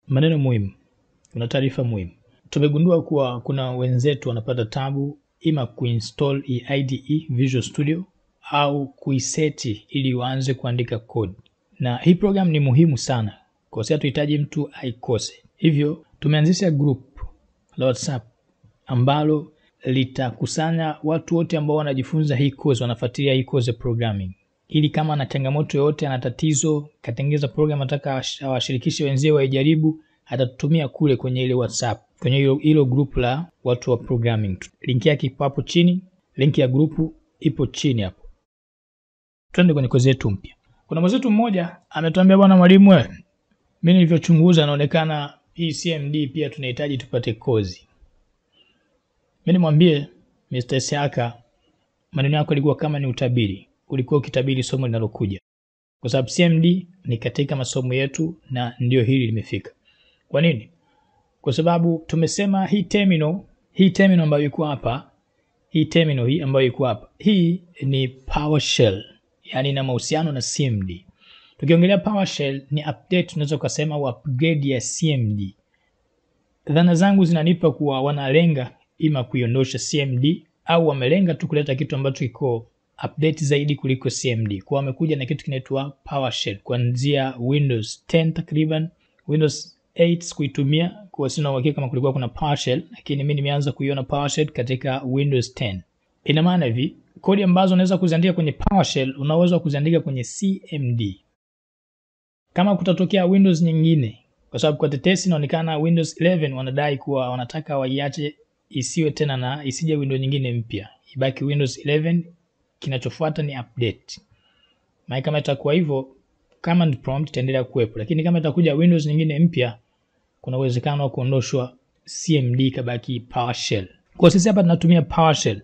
maneno muhimu, kuna taarifa muhimu. Tumegundua kuwa kuna wenzetu wanapata tabu ima kuinstall IDE Visual Studio au kuiseti ili waanze kuandika code. Na hii program ni muhimu sana, kwa sababu tuhitaji mtu aikose. Hivyo tumeanzisha group la WhatsApp ambalo litakusanya watu wote ambao wanajifunza hii course, wanafuatilia hii course ya programming. Ili kama ana changamoto yoyote, ana tatizo, katengeza program nataka awashirikishe wenzao waijaribu, atatutumia kule kwenye ile WhatsApp, kwenye hilo group la watu wa programming. Link yake ipo hapo chini, link ya group ipo chini hapo. Twende kwenye kozi yetu mpya. Kuna mwenzetu mmoja ametuambia, bwana mwalimu wewe, mimi nilivyochunguza inaonekana hii CMD pia tunahitaji tupate kozi. Mimi nimwambie Mr. Siaka, maneno yako yalikuwa kama ni utabiri. Ulikuwa ukitabiri somo linalokuja. Kwa sababu CMD ni katika masomo yetu na ndio hili limefika. Kwa nini? Kwa sababu tumesema hii terminal ambayo iko hapa, hii ni PowerShell. Yaani ina mahusiano na CMD. Tukiongelea PowerShell ni update, tunaweza kusema upgrade ya CMD. Dhana zangu zinanipa kuwa wanalenga ima kuiondosha CMD au wamelenga tu kuleta kitu ambacho kiko update zaidi kuliko CMD. Kwa wamekuja na kitu kinaitwa PowerShell kuanzia Windows 10 takriban. Windows 8 kuitumia kwa sina uhakika kama kulikuwa kuna PowerShell, lakini mimi nimeanza kuiona PowerShell katika Windows 10. Ina maana hivi, kodi ambazo unaweza kuziandika kwenye PowerShell unaweza kuziandika kwenye CMD. Kama kutatokea Windows nyingine, kwa sababu kwa tetesi inaonekana Windows 11 wanadai kuwa wanataka waiache isiwe tena na isije Windows nyingine mpya. Ibaki Windows 11, kinachofuata ni update. Maana kama itakuwa hivyo, command prompt itaendelea kuwepo, lakini kama itakuja Windows nyingine mpya, kuna uwezekano wa kuondoshwa CMD kabaki PowerShell. Kwa sisi hapa tunatumia PowerShell.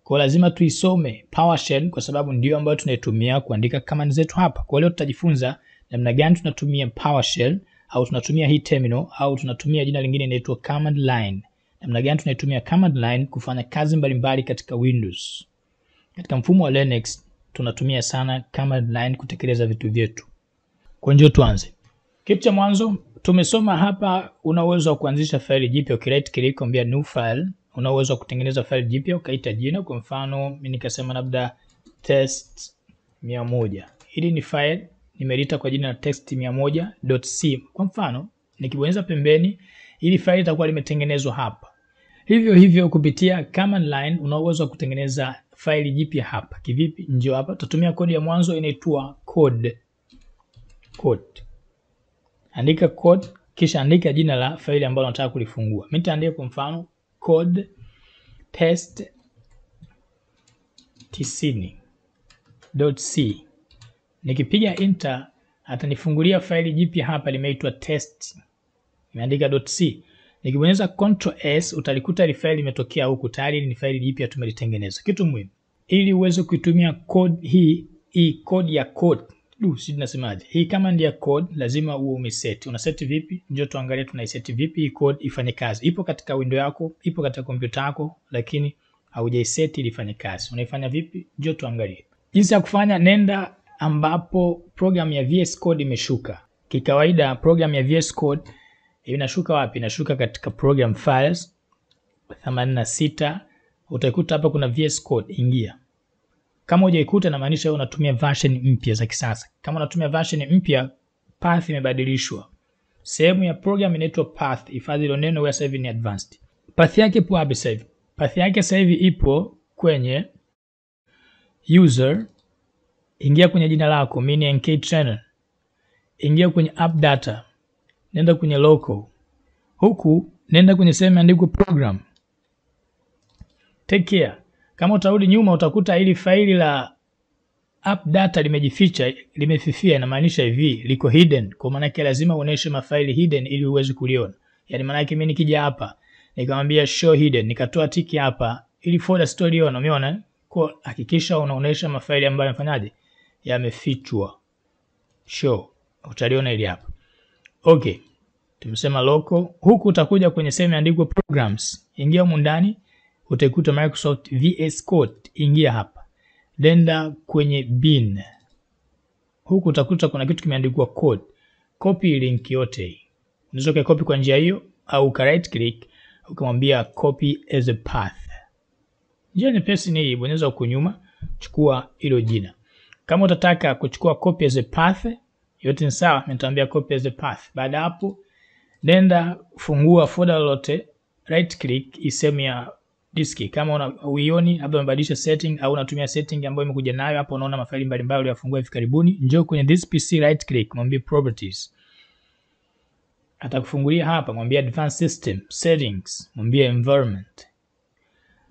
Kwa lazima tuisome PowerShell kwa sababu ndio ambayo tunaitumia kuandika command zetu hapa. Kwa leo tutajifunza namna gani tunatumia PowerShell, au tunatumia hii terminal, au tunatumia jina lingine linaloitwa command line. Namna gani tunaitumia command line kufanya kazi mbalimbali katika Windows. Katika mfumo wa Linux tunatumia sana command line kutekeleza vitu vyetu. Kwa njoo tuanze. Kitu cha mwanzo tumesoma hapa, una uwezo wa kuanzisha faili jipya. Right click kuambia new file, una uwezo wa kutengeneza faili jipya ukaita jina. Kwa mfano mimi nikasema labda test 100. Hili ni file nimelita kwa jina la test100.c. Kwa mfano nikibonyeza pembeni, hili faili itakuwa limetengenezwa hapa. Hivyo kupitia command line una uwezo wa kutengeneza faili jipya hapa. Kivipi? Njoo hapa, tutatumia kodi ya mwanzo inaitwa code. Andika code kisha andika jina la faili ambalo unataka kulifungua. Mimi nitaandika kwa mfano code test 90.c. Nikipiga enter atanifungulia faili jipya hapa limeitwa test. Nimeandika .c. Nikibonyeza Ctrl S utalikuta ile faili imetokea huku, tayari ni faili jipya tumelitengeneza. Kitu muhimu, ili uweze kuitumia code hii code ya code. Sisi tunasemaje? Hii command ya code lazima uwe umeset. Una set vipi? Njoo tuangalie tunaiset vipi hii code ifanye kazi. Ipo katika window yako, ipo katika kompyuta yako, lakini haujaiset ili ifanye kazi. Unaifanya vipi? Njoo tuangalie. Jinsi ya kufanya, nenda ambapo program ya VS Code imeshuka. Kikawaida program ya VS Code inashuka wapi? Inashuka katika program files 86. Utaikuta hapa kuna VS Code, ingia. Kama hujaikuta na maanisha wewe unatumia version mpya za kisasa. Kama unatumia version mpya, path imebadilishwa. Sehemu ya program inaitwa path, hifadhi hilo neno, wewe sasa hivi ni advanced. Path yake ipo wapi sasa hivi? Path yake sasa hivi ipo kwenye user, ingia kwenye jina lako, mini NK trainer. Ingia kwenye app data. Nenda kwenye local. Huku nenda kwenye sehemu imeandikwa program. Take care. Kama utarudi nyuma utakuta hili faili la app data limejificha, limefifia. Inamaanisha hivi, liko hidden. Kwa maana yake lazima uoneshe mafaili hidden ili uweze kuliona. Yaani maana yake mimi nikija hapa nikamwambia show hidden, nikatoa tiki hapa ili folder story ione, umeona? Kwa hakikisha unaonesha mafaili ambayo yamefanyaje? Yamefichwa. Show. Utaliona ili hapa. Okay. Tumesema local. Huku utakuja kwenye sehemu imeandikwa programs. Ingia humu ndani, utaikuta Microsoft VS Code. Ingia hapa. Nenda kwenye bin. Huku utakuta kuna kitu kimeandikwa code. Copy link yote hii. Unaweza copy kwa njia hiyo au ka right click ukamwambia copy as a path. Njia nyepesi ni hii, bonyeza huko nyuma, chukua hilo jina. Kama utataka kuchukua copy as a path, yote ni sawa, nitaambia copy as a path. Baada hapo nenda fungua folder lolote, right click iseme ya diski. Kama uioni labda umebadilisha setting au unatumia setting ambayo imekuja nayo hapo, unaona mafaili mbalimbali uliyofungua hivi karibuni, njoo kwenye this PC, right click, mwambie properties. Atakufungulia hapa, mwambie advanced system settings, mwambie environment.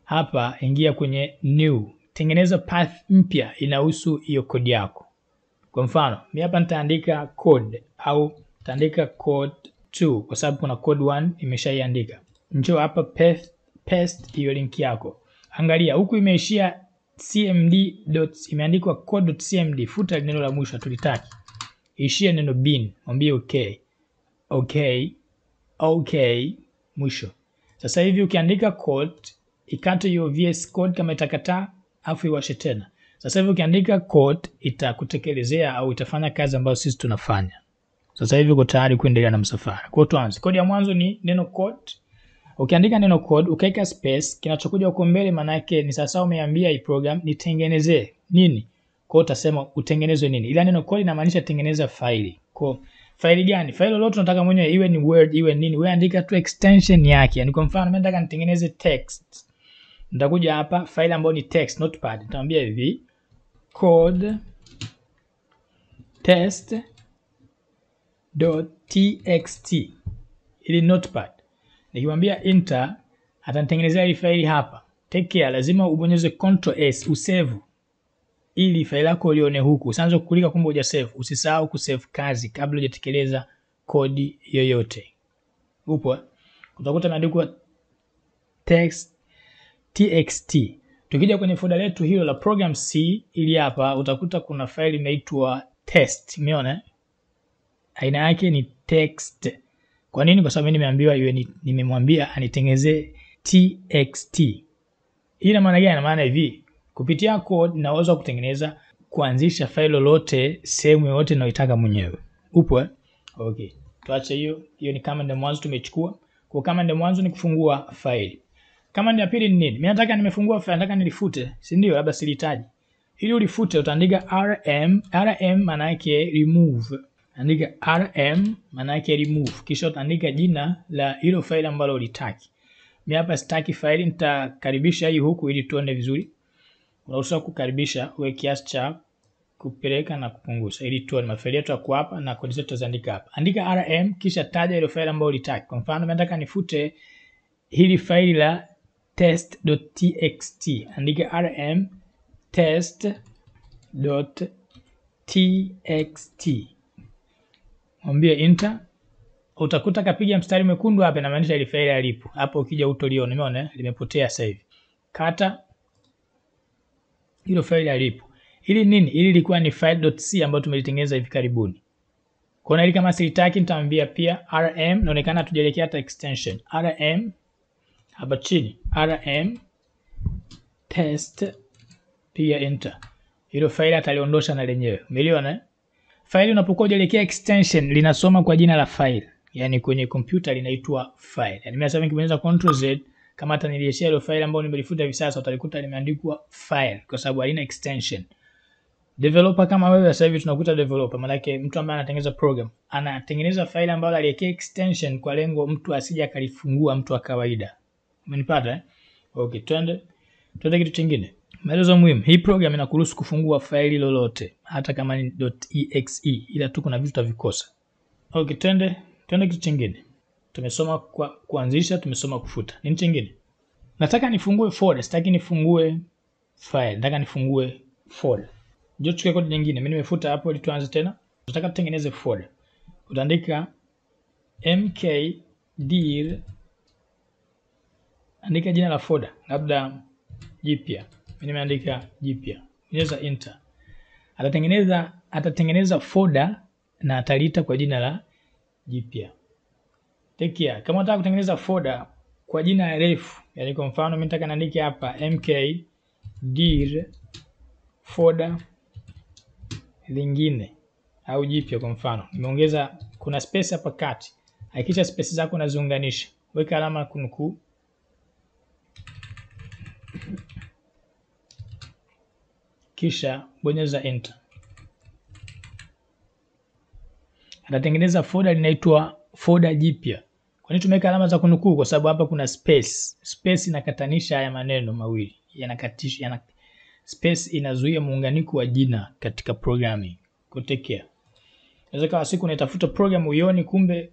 Hapa ingia kwenye new, tengeneza path mpya inahusu hiyo kodi yako. Kwa mfano, mimi hapa nitaandika code au nitaandika code 2 kwa sababu kuna code 1 imeshaiandika. Njoo hapa paste hiyo link yako. Angalia huku imeishia cmd. Imeandikwa code.cmd, futa neno la mwisho tulitaki. Ishia neno bin, mwambie okay. Okay, mwisho. Sasa hivi ukiandika code, ikate hiyo VS code kama itakataa, afu iwashe tena. Sasa hivi ukiandika code itakutekelezea au itafanya kazi ambayo sisi tunafanya. Sasa hivi uko tayari kuendelea na msafara. Kwa hiyo tuanze. Kodi ya mwanzo ni neno code. Ukiandika neno code, ukaeka space, kinachokuja huko mbele maana yake ni sasa umeambia hii program nitengenezee nini? Kwa hiyo utasema utengenezwe nini? Ila neno code inamaanisha tengeneza faili. Kwa faili gani? Faili lolote unataka mwenyewe, iwe ni Word, iwe nini, wewe andika tu extension yake. Yaani kwa mfano mimi nataka nitengeneze text. Nitakuja hapa faili ambayo ni text notepad. Nitamwambia hivi code test.txt. Ili notepad. Nikimwambia enter, atanitengenezea ile faili hapa. Take care, lazima ubonyeze Ctrl S usave ili faili lako ulione huku. Usianze kuklika kumbe hujasave. Usisahau kusave kazi kabla hujatekeleza kodi yoyote. Upo? Utakuta imeandikwa txt. Tukija kwenye folder letu hilo la program C ili hapa utakuta kuna faili inaitwa test. Umeona? Aina yake ni text. Kwa nini? Kwa sababu mimi nimeambiwa iwe nimemwambia anitengenezee txt. Hii ina maana gani? Ina maana hivi, kupitia code naweza kutengeneza kuanzisha faili lolote sehemu yoyote ninayotaka mwenyewe. Upo? Okay. Tuache hiyo. Hiyo ni command ya mwanzo tumechukua. Kwa command ya mwanzo ni kufungua faili. Command ya pili ni nini? Mimi nataka nimefungua faili, nataka nilifute. Si ndio? Labda silihitaji. Ili ulifute utaandika rm. Rm maana yake remove. Andika rm maana yake remove. Kisha utaandika jina la hilo faili ambalo ulitaki. Mimi hapa sitaki faili, nitakaribisha hii huku ili tuone vizuri. Unaweza kukaribisha uwe kiasi cha kupeleka na kupunguza ili tuone mafaili yetu yako hapa na kodi zetu tutaandika hapa. Andika rm kisha taja ile faili ambayo ulitaki. Kwa mfano nataka nifute hili faili la test.txt. Andika rm test.txt. Mwambie enter. Utakuta kapiga mstari mwekundu hapa, inamaanisha ile faili alipo. Hapo ukija utoliona, umeona limepotea sasa hivi. Kata hilo faili alipo. Hili nini? Hili lilikuwa ni file.c ambayo tumelitengeneza hivi karibuni. Kwa hiyo kama silitaki nitamwambia pia rm, inaonekana tujelekea hata extension. Rm hapa chini, rm test, pia enter. Hilo faili ataliondosha na lenyewe. Umeliona? Faili unapokuwa hujelekea extension linasoma kwa jina la file. Yaani kwenye kompyuta linaitwa file. Yaani mimi sasa nikibonyeza Ctrl Z kama atanirejeshea ile file ambayo nimelifuta hivi sasa utalikuta limeandikwa file kwa sababu halina extension. Developer kama wewe sasa hivi tunakuta developer maana yake mtu ambaye anatengeneza program anatengeneza file ambayo aliwekea extension kwa lengo mtu asije akalifungua mtu wa kawaida. Umenipata eh? Okay, twende kitu kingine. Maelezo muhimu. Hii program inakuruhusu kufungua faili lolote hata kama ni .exe ila tu kuna vitu utavikosa. Okay, twende kitu kingine. Tumesoma kuanzisha, tumesoma kufuta. Nini kingine? Nataka nifungue folder, sitaki nifungue file, nataka nifungue folder. Njoo tuchukue kodi nyingine. Mimi nimefuta hapo ili tuanze tena. Nataka tutengeneze folder. Utaandika mkdir, andika jina la folder, labda jipya. Mimi nimeandika jipya. Bonyeza enter. Atatengeneza folder na ataliita kwa jina la jipya. Take care. Kama unataka kutengeneza folder kwa jina refu, yani kwa mfano mimi nataka niandike hapa mkdir folder lingine au jipya kwa mfano. Nimeongeza kuna space hapa kati. Hakikisha space zako unaziunganisha. Weka alama ya kunukuu. Kisha bonyeza enter. Atatengeneza folder linaitwa folder jipya. Kwa nini tumeweka alama za kunukuu? Kwa sababu hapa kuna space. Space inakatanisha haya maneno mawili. Space inazuia muunganiko wa jina katika programming. Kutekea. Inaweza kawa siku unatafuta program uione, kumbe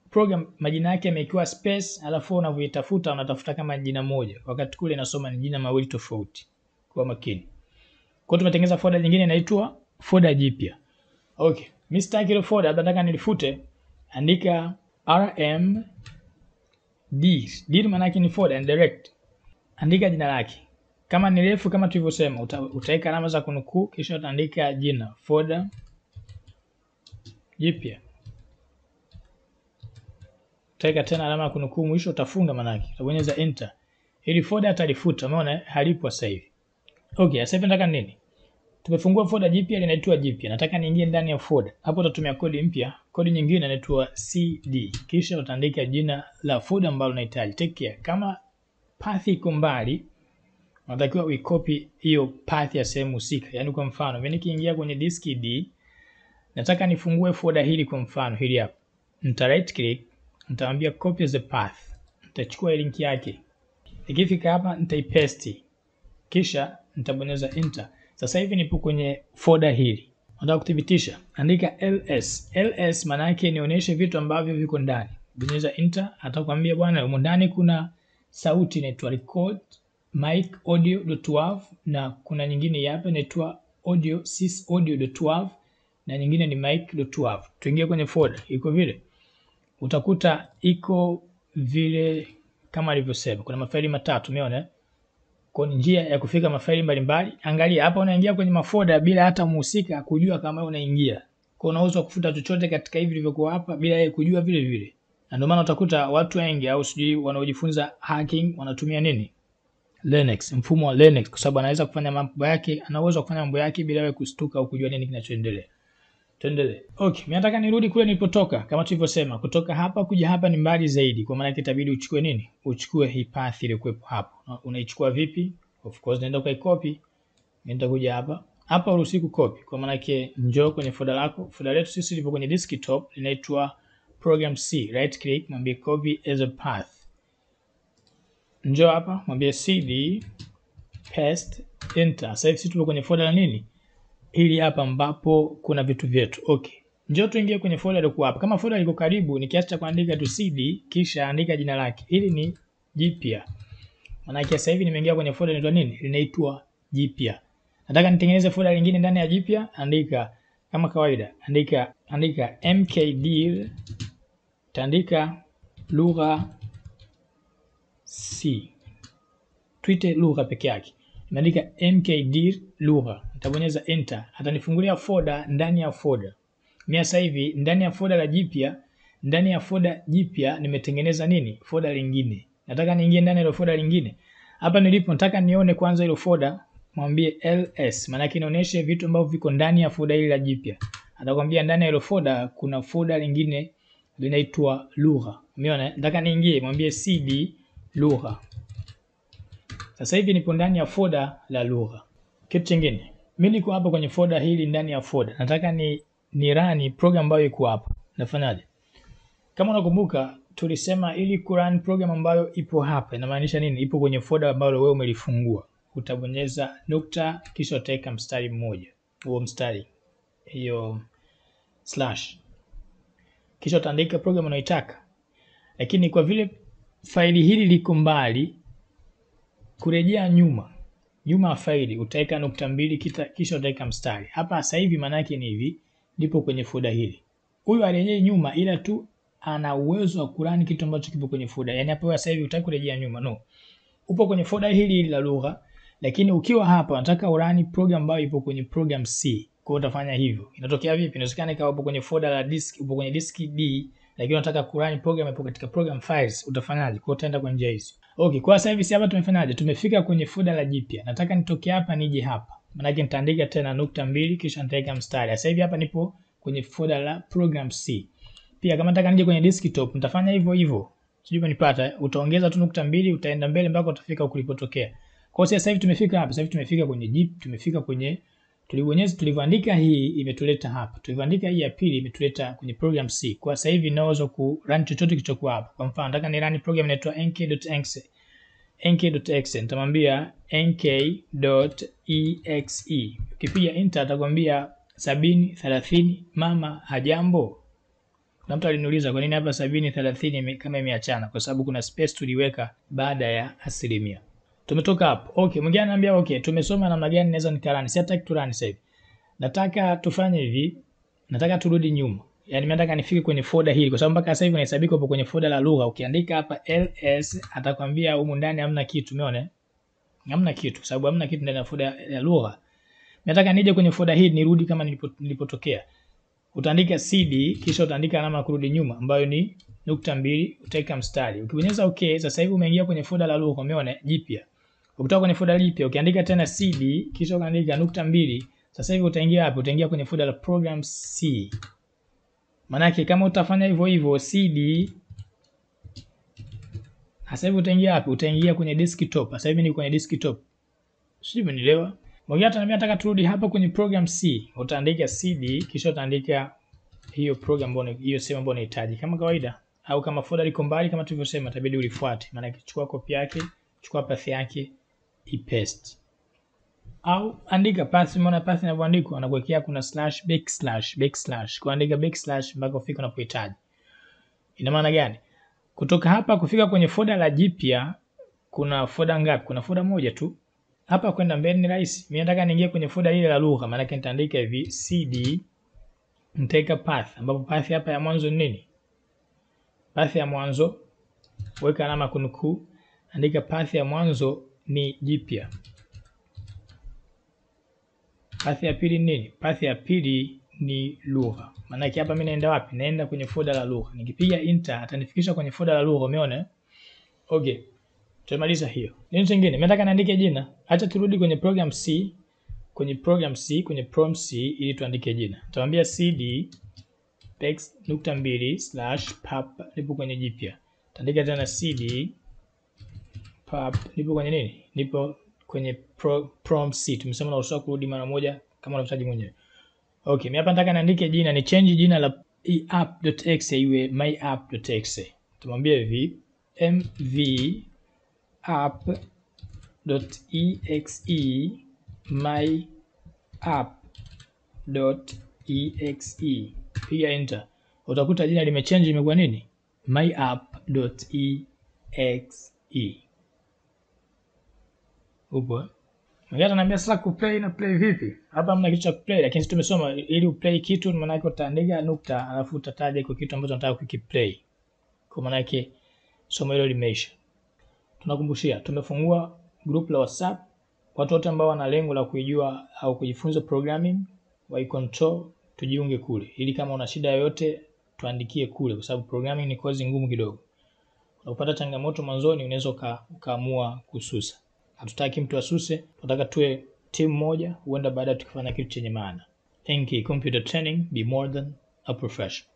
program majina yake yamekiwa space, alafu unavyoitafuta unatafuta kama jina moja, wakati kule inasoma ni jina mawili tofauti. Kwa makini. Kwa tumetengeneza folder nyingine inaitwa folder jipya. Okay, mimi sitaki ile folder, nataka nilifute. Andika rm d maana yake ni folder and direct. Andika jina lake. Kama ni refu kama tulivyosema, utaweka alama za kunukuu kisha utaandika jina folder jipya. Utaweka tena alama ya kunukuu mwisho utafunga maana yake. Utabonyeza enter. Ili folder atalifuta, umeona halipo sasa hivi. Okay, sasa hivi nataka nini? Tumefungua folder jipya linaitwa jipya. Nataka niingie ndani ya folder. Hapo utatumia kodi mpya. Kodi nyingine inaitwa cd. Kisha utaandika jina la folder ambalo unahitaji. Take care. Kama path iko mbali, unatakiwa uicopy hiyo path ya sehemu husika. Yaani kwa mfano, mimi nikiingia kwenye disk D, nataka nifungue folder hili kwa mfano, hili hapa. Nita right click, nitaambia copy the path. Nitachukua link yake. Nikifika hapa nitaipaste. Kisha nitabonyeza enter. Sasa hivi nipo kwenye folder hili. Nataka kudhibitisha. Andika ls. ls maana yake nionyeshe vitu ambavyo viko ndani. Bonyeza enter, atakwambia bwana humo ndani kuna sauti inaitwa record mic audio.wav na kuna nyingine hapa inaitwa audio sys audio.wav na nyingine ni mic.wav. Tuingie kwenye folder. Iko vile. Utakuta iko vile kama alivyosema. Kuna mafaili matatu, umeona? Kwa njia ya kufika mafaili mbalimbali. Angalia hapa unaingia kwenye mafolder bila hata muhusika kujua kama unaingia. Kwa unaweza kufuta chochote katika hivi vilivyokuwa hapa bila yeye kujua vile vile. Na ndio maana utakuta watu wengi au sijui wanaojifunza hacking wanatumia nini? Linux, mfumo wa Linux, kwa sababu anaweza kufanya mambo yake, anaweza kufanya mambo yake bila wewe kustuka au kujua nini kinachoendelea. Tuendelee. Okay, mimi nataka nirudi kule nilipotoka kama tulivyosema. Kutoka hapa kuja hapa ni mbali zaidi. Kwa maana itabidi uchukue nini? Uchukue hii path ile kuwepo hapo. Unaichukua vipi? Of course naenda ukaicopy. Nenda kuja hapa. Hapa uruhusi kucopy. Kwa maana yake njoo kwenye folder lako. Folder letu sisi lipo kwenye desktop linaitwa program C. Right click, mwambie copy as a path. Njoo hapa, mwambie cd paste enter. Sasa hivi sisi tupo kwenye folder la nini? Hili hapa ambapo kuna vitu vyetu. Okay. Njoo tuingie kwenye folder liko hapa. Kama folder liko karibu ni kiasi cha kuandika tu cd kisha andika jina lake. Hili ni jipya. Maana sasa hivi nimeingia kwenye folder inaitwa nini? Linaitwa jipya. Nataka nitengeneze folder lingine ndani ya jipya, andika kama kawaida. Andika mkdir, taandika lugha C. Tuite lugha peke yake. Nimeandika mkdir lugha. Nitabonyeza enter. Atanifungulia folder ndani ya folder. Mimi sasa hivi ndani ya folder la jipya, ndani ya folder jipya nimetengeneza nini? Folder lingine. Nataka niingie ndani ya folder lingine. Hapa nilipo nataka nione kwanza ile folder, mwambie ls. Maana yake inaonyesha vitu ambavyo viko ndani ya folder ile la jipya. Atakwambia ndani ya ile folder kuna folder lingine linaitwa lugha. Umeona? Nataka niingie, mwambie cd lugha. Sasa hivi nipo ndani ya folder la lugha. Kitu kingine, mimi niko hapa kwenye folder hili ndani ya folder. Nataka ni run program ambayo iko hapa. Nafanyaje? Kama unakumbuka tulisema ili kurun program ambayo ipo hapa inamaanisha nini? Ipo kwenye folder ambayo wewe umelifungua. Utabonyeza nukta kisha utaweka mstari mmoja. Huo mstari hiyo slash. Kisha utaandika program unayoitaka. Lakini kwa vile faili hili liko mbali, kurejea nyuma ya faili utaweka nukta mbili kisha utaweka mstari. Hapa sasa hivi maana yake ni hivi, ndipo kwenye folder hili. Huyu arejee nyuma ila tu ana uwezo wa kurani kitu ambacho kipo kwenye folder. Yaani hapa sasa hivi utaki kurejea nyuma, no. Upo kwenye folder hili la lugha, lakini ukiwa hapa unataka urani program ambayo ipo kwenye program C. Kwa hiyo utafanya hivyo. Inatokea vipi? Inawezekana ikawa upo kwenye folder la disk, upo kwenye disk D, lakini unataka kurani program ipo katika program files, utafanyaje? Kwa hiyo utaenda kwa njia hizo. Okay, kwa sasa hivi hapa tumefanyaje? Tumefika kwenye folder la jipya. Nataka nitoke hapa nije hapa. Maana yake nitaandika tena nukta mbili kisha nitaweka mstari. Sasa hivi hapa nipo kwenye folder la program C. Pia kama nataka nije kwenye desktop nitafanya hivyo hivyo. Sijui umenipata, utaongeza tu nukta mbili, utaenda mbele mpaka utafika kulipotokea. Kwa hiyo sasa hivi tumefika hapa, sasa hivi tumefika kwenye JIP, tumefika kwenye tulivyoandika hii imetuleta hapa. Tulivyoandika hii ya pili imetuleta kwenye program C. Kwa sasa hivi ninaweza ku run chochote kilichokuwa hapa. Kwa mfano nataka ni run program inaitwa nk.exe. nk.exe nitamwambia nk.exe. Ukipiga enter atakwambia 70:30 mama hajambo. Na mtu aliniuliza kwa nini hapa 70:30 kama imeachana, kwa sababu kuna space tuliweka baada ya asilimia. Tumetoka hapo. Okay, mwingine ananiambia okay, tumesoma namna gani naweza nikarani. Sitaki turani sasa hivi. Nataka tufanye hivi. Nataka turudi nyuma. Yaani nataka nifike kwenye folder hili kwa sababu mpaka sasa hivi inahesabika hapo kwenye folder la lugha. Ukiandika hapa ls atakwambia humu ndani hamna kitu, umeona? Hamna kitu kwa sababu hamna kitu ndani ya folder ya lugha. Nataka nije kwenye folder hii nirudi kama nilipotokea. Utaandika cd kisha utaandika alama ya kurudi nyuma ambayo ni nukta mbili, utaweka mstari. Ukibonyeza okay, sasa hivi umeingia kwenye folder la lugha, umeona jipya. Ukitoka kwenye folder jipya ukiandika tena cd kisha ukaandika nukta mbili, sasa hivi utaingia hapo, utaingia kwenye folder la program C. Manake kama utafanya hivyo hivyo cd, sasa hivi utaingia hapo, utaingia kwenye desktop. Sasa hivi ni kwenye desktop. Sijui umenielewa? Mwingine ataniambia nataka turudi hapa kwenye program C. Utaandika cd kisha utaandika hiyo program ambayo hiyo sehemu ambayo unahitaji kama kawaida, au kama folder liko mbali kama tulivyosema itabidi ulifuate. Maana chukua copy yake, chukua path yake, ipaste. Au andika path, umeona path inavyoandikwa anakuwekea kuna /backslash. Kuandika backslash mpaka ufike unapohitaji. Ina maana gani? Kutoka hapa kufika kwenye folder la jipya kuna folder ngapi? Kuna folder moja tu. Hapa kwenda mbele ni rahisi. Mimi nataka niingie kwenye folder ile la lugha, maana yake nitaandika hivi cd nitaweka path, ambapo path hapa ya mwanzo ni nini? Path ya mwanzo weka alama kunukuu, andika path ya mwanzo ni jipya. Path ya pili ni nini? Path ya pili ni lugha. Maana yake hapa mimi naenda wapi? Naenda kwenye folder la lugha. Nikipiga enter atanifikisha kwenye folder la lugha, umeona? Okay. Tumemaliza hiyo. Nini kingine? Nataka niandike jina. Acha turudi kwenye program C, kwenye prompt C ili tuandike jina. Tutamwambia cd /pap nipo kwenye jipya. Taandika tena cd pap nipo kwenye nini? Nipo kwenye prompt C. Tumesema unaruhusiwa kurudi mara moja kama unahitaji mwenyewe. Okay, mimi hapa nataka niandike jina, ni change jina la app.exe iwe myapp.exe. Tumwambia hivi mv_app.exe myapp.exe. Piga enter. Utakuta jina limechange, imekuwa nini? myapp.exe. Upo? Mwingine ananiambia sasa kuplay na play vipi? Hapa hamna kitu cha kuplay, lakini tumesoma ili uplay kitu maana yake utaandika nukta alafu utataja iko kitu ambacho unataka kukiplay. Kwa maana yake somo hilo limeisha. Tunakumbushia tumefungua group la WhatsApp. Watu wote ambao wana lengo la kujua au kujifunza programming wa control tujiunge kule. Ili kama una shida yoyote tuandikie kule, kwa sababu programming ni kozi ngumu kidogo. Unapata changamoto mwanzoni unaweza ukaamua kususa. Hatutaki mtu asuse, tunataka tuwe timu moja, huenda baada tukifanya kitu chenye maana. Thank you. Computer training, be more than a professional.